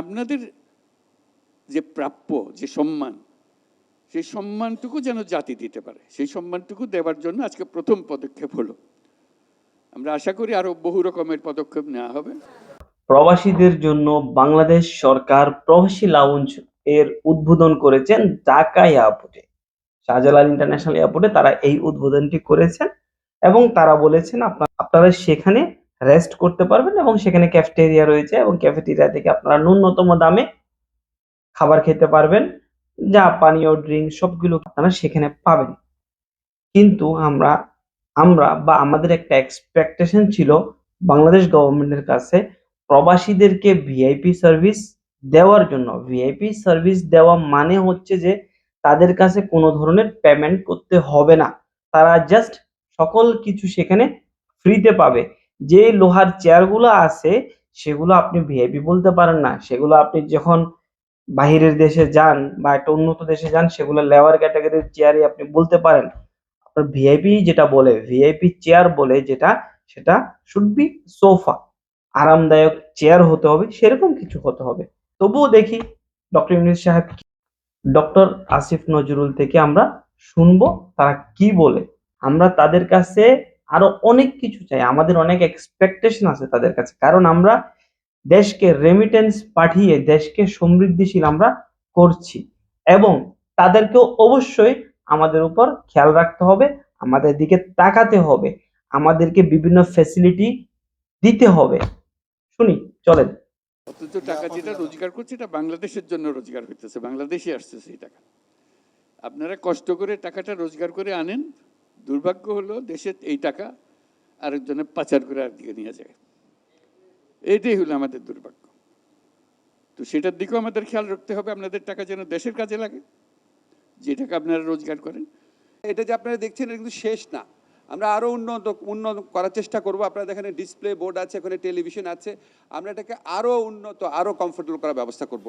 আপনাদের যে প্রাপ্য যে সম্মান, সেই সম্মানটুকু যেন জাতি দিতে পারে, সেই সম্মানটুকু দেওয়ার জন্য আজকে প্রথম পদক্ষেপ হলো। আমরা আশা করি আরো বহু রকমের পদক্ষেপ নেওয়া হবে। প্রবাসীদের জন্য বাংলাদেশ সরকার প্রবাসী লাউঞ্জ এর উদ্বোধন করেছেন ঢাকা এয়ারপোর্টে। শাহজালাল ইন্টারন্যাশনাল এয়ারপোর্টে তারা এই উদ্বোধনটি করেছেন এবং তারা বলেছেন আপনারা সেখানে রেস্ট করতে পারবেন এবং সেখানে ক্যাফেটেরিয়া রয়েছে এবং ক্যাফেটেরিয়া থেকে আপনারা ন্যূনতম দামে খাবার খেতে পারবেন, যা পানীয় ড্রিঙ্ক সবগুলো আপনারা সেখানে পাবেন। কিন্তু আমরা আমরা বা আমাদের একটা এক্সপেকটেশন ছিল বাংলাদেশ গভর্নমেন্টের কাছে প্রবাসীদেরকে ভিআইপি সার্ভিস দেওয়ার জন্য। ভিআইপি সার্ভিস দেওয়া মানে হচ্ছে যে তাদের কাছে কোনো ধরনের পেমেন্ট করতে হবে না, তারা জাস্ট সকল কিছু সেখানে ফ্রিতে পাবে। যে লোহার চেয়ারগুলো আছে সেগুলো আপনি ভিআইপি বলতে পারেন না, সেগুলো আপনি যখন বাহিরের দেশে যান বা একটা উন্নত দেশে যান সেগুলো লেওয়ার ক্যাটাগরির চেয়ারই আপনি বলতে পারেন। আপনার ভিআইপি যেটা বলে, ভিআইপি চেয়ার বলে যেটা, সেটা শুড বি সোফা, আরামদায়ক চেয়ার হতে হবে, সেরকম কিছু হতে হবে। তবুও দেখি ডক্টর ইউনূস সাহেব, ডক্টর আসিফ নজরুল থেকে আমরা শুনবো তারা কি বলে। আমরা তাদের কাছে আরো অনেক কিছু চাই, আমাদের অনেক এক্সপেকটেশন আছে তাদের কাছে, কারণ আমরা দেশকে রেমিটেন্স পাঠিয়ে দেশকে সমৃদ্ধিশীল আমরা করছি এবং তাদেরকেও অবশ্যই আমাদের উপর খেয়াল রাখতে হবে, আমাদের দিকে তাকাতে হবে, আমাদেরকে বিভিন্ন ফ্যাসিলিটি দিতে হবে। শুনি, চলেন। অথচ টাকা যেটা রোজগার করছে এটা বাংলাদেশের জন্য রোজগার করতেছে, বাংলাদেশে আসতেছে এই টাকা। আপনারা কষ্ট করে টাকাটা রোজগার করে আনেন, দুর্ভাগ্য হলো দেশে এই টাকা আরেকজনের পাচার করে আরেকদিকে নিয়ে যায়। এইটাই হলো আমাদের দুর্ভাগ্য। তো সেটার দিকেও আমাদের খেয়াল রাখতে হবে, আপনাদের টাকা যেন দেশের কাজে লাগে, যে টাকা আপনারা রোজগার করেন। এটা যে আপনারা দেখছেন এটা কিন্তু শেষ না, আমরা আরও উন্নত করার চেষ্টা করব। আপনারা দেখেন ডিসপ্লে বোর্ড আছে, ওখানে টেলিভিশন আছে, আমরা এটাকে আরও উন্নত আরও কমফোর্টেবল করার ব্যবস্থা করব।